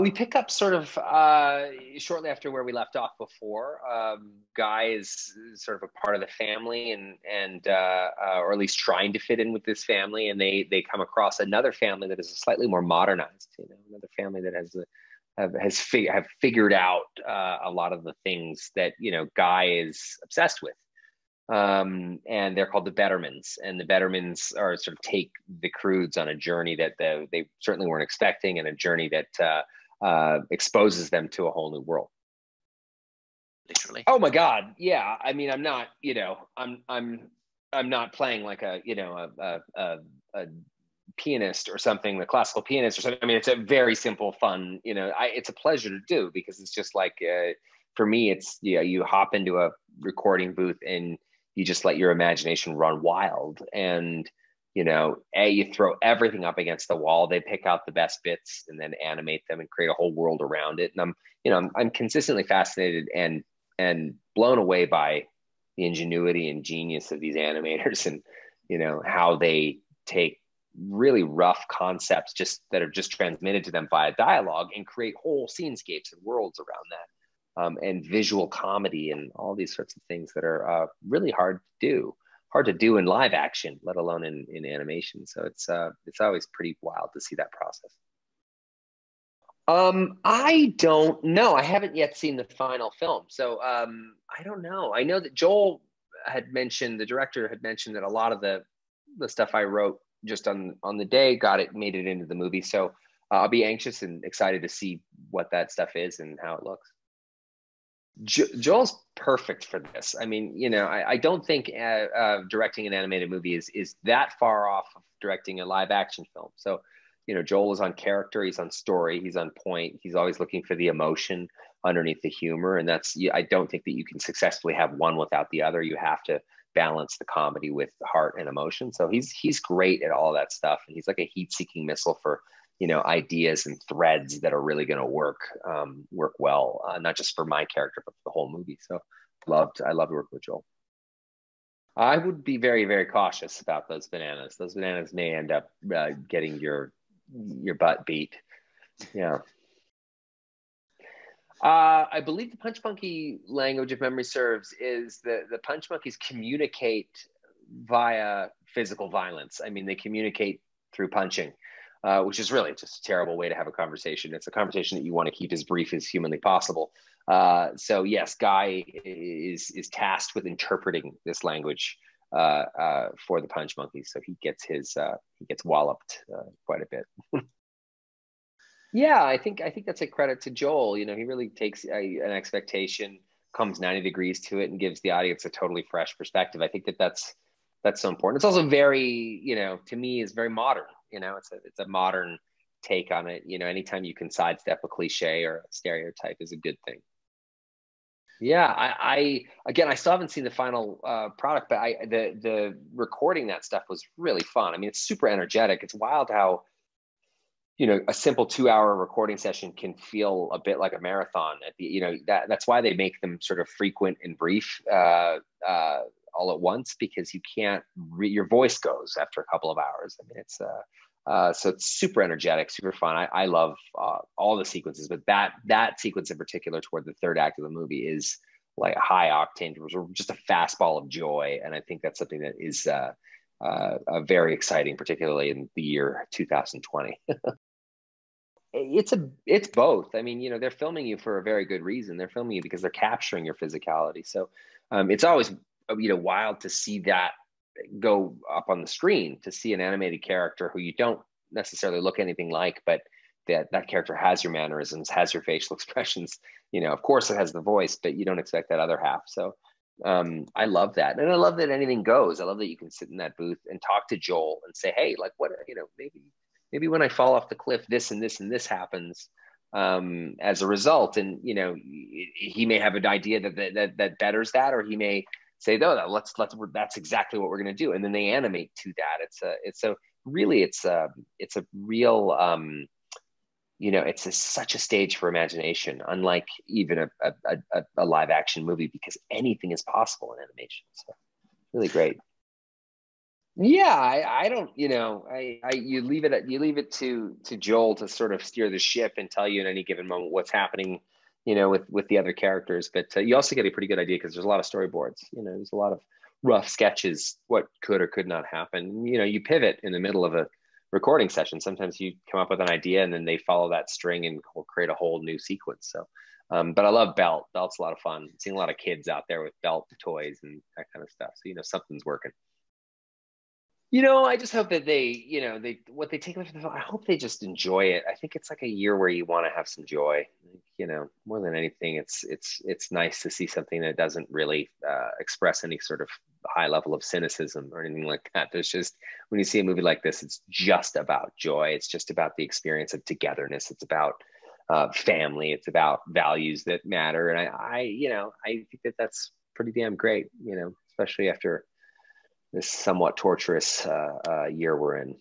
We pick up sort of shortly after where we left off before. Guy is sort of a part of the family, and or at least trying to fit in with this family, and they come across another family that is slightly more modernized. Another family that have figured out a lot of the things that Guy is obsessed with. And they're called the Bettermans, and the Bettermans are sort of take the Croods on a journey that they certainly weren't expecting, and a journey that exposes them to a whole new world. Literally. Oh my God, yeah. I mean, I'm not, I'm not playing like a pianist or something, the classical pianist or something. I mean, it's a very simple, fun, it's a pleasure to do, because it's just like, for me, it's, you hop into a recording booth and you just let your imagination run wild. And, you throw everything up against the wall, they pick out the best bits and then animate them and create a whole world around it. And I'm consistently fascinated and blown away by the ingenuity and genius of these animators, and, how they take really rough concepts that are just transmitted to them via dialogue and create whole scenescapes and worlds around that. And visual comedy and all these sorts of things that are really hard to do in live action, let alone in animation. So it's always pretty wild to see that process. I don't know. I haven't yet seen the final film, so I don't know. I know that the director had mentioned that a lot of the stuff I wrote just on the day made it into the movie. So I'll be anxious and excited to see what that stuff is and how it looks. Joel's perfect for this. I mean, I don't think directing an animated movie is that far off of directing a live action film. So, Joel is on character, he's on story, he's on point. He's always looking for the emotion underneath the humor. And I don't think that you can successfully have one without the other. You have to balance the comedy with heart and emotion. So he's great at all that stuff. And he's like a heat-seeking missile for ideas and threads that are really going to work well, not just for my character, but for the whole movie. So I loved working with Joel. I would be very, very cautious about those bananas. Those bananas may end up getting your butt beat. Yeah. I believe the Punch Monkey language, if memory serves, is the Punch Monkeys communicate via physical violence. I mean, they communicate through punching. Which is really just a terrible way to have a conversation. It's a conversation that you want to keep as brief as humanly possible. So yes, Guy is tasked with interpreting this language for the Punch Monkeys. So he gets walloped quite a bit. Yeah, I think that's a credit to Joel. He really takes an expectation, comes 90 degrees to it, and gives the audience a totally fresh perspective. I think that's so important. It's also very, to me, is very modern. It's a modern take on it. Anytime you can sidestep a cliche or a stereotype is a good thing. Yeah, I still haven't seen the final product, but the recording that stuff was really fun. I mean, it's super energetic. It's wild how a simple 2-hour recording session can feel a bit like a marathon. That's why they make them sort of frequent and brief all at once, because you can't your voice goes after a couple of hours. I mean, it's so it's super energetic, super fun. I love all the sequences, but that sequence in particular toward the third act of the movie is like a high octane, just a fastball of joy. And I think that's something that is very exciting, particularly in the year 2020. It's both. I mean, they're filming you for a very good reason. They're filming you because they're capturing your physicality. So it's always wild to see that go up on the screen, to see an animated character who you don't necessarily look anything like, but that character has your mannerisms, has your facial expressions. Of course it has the voice, but you don't expect that other half. So I love that. And I love that anything goes. I love that you can sit in that booth and talk to Joel and say, hey, like, what, maybe when I fall off the cliff, this and this and this happens as a result. And, he may have an idea that betters that, or he may say, no, that's exactly what we're going to do. And then they animate to that. It's a real, it's such a stage for imagination, unlike even a live action movie, because anything is possible in animation. So really great. Yeah, I don't, you leave it to Joel to sort of steer the ship and tell you in any given moment what's happening, with the other characters. But you also get a pretty good idea because there's a lot of storyboards. There's a lot of rough sketches, what could or could not happen. You pivot in the middle of a recording session. Sometimes you come up with an idea and then they follow that string and will create a whole new sequence. So, but I love Belt. Belt's a lot of fun. Seeing a lot of kids out there with Belt toys and that kind of stuff. So, something's working. I just hope that what they take away from the film, I hope they just enjoy it. I think it's like a year where you want to have some joy. More than anything, it's nice to see something that doesn't really express any sort of high level of cynicism or anything like that. There's just, when you see a movie like this, it's just about joy. It's just about the experience of togetherness. It's about family. It's about values that matter. And I think that that's pretty damn great. Especially after this somewhat torturous year we're in.